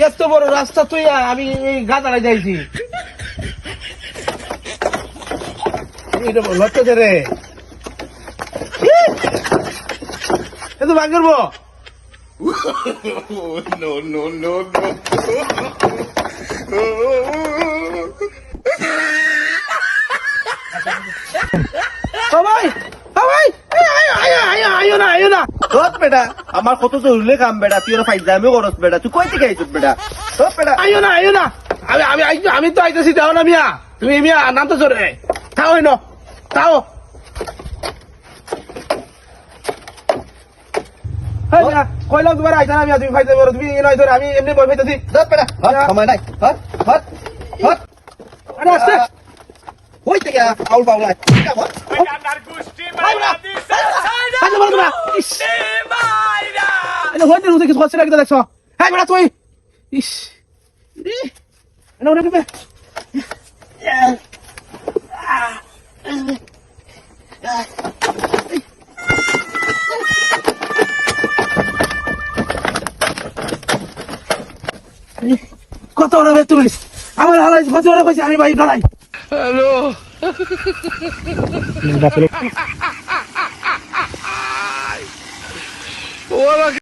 এত বড় রাস্তা তুই আমি এই গাদাড়ায় যাইছি লড়তেছে রে এত ভাগ করবো সবাই সবাই আয়ো না আয়ো না বেটা আমার কত জরুরি কাম বেটা তুই ওরা ফাইজ দামে করস বেটা তুই কই থেকে আইছিস বেটা বেটা আয়ো না আমি তো আইতেছি যাও না মিয়া তুমি মিয়া নাম তো চলে তাও ন তাও কইলাম তোমার আইতা না মিয়া তুমি ফাইতে পারো তুমি নয় ধরে আমি এমনি বই ফাইতেছি বেটা সময় নাই আরে আসতে কই থেকে আউল পাউলাই দেখছো হ্যাঁ বেড়া তুই ইস কত ওরা তুমি আমার হালাই কত ওরা কইছে আমি ভাই ডরাই হ্যালো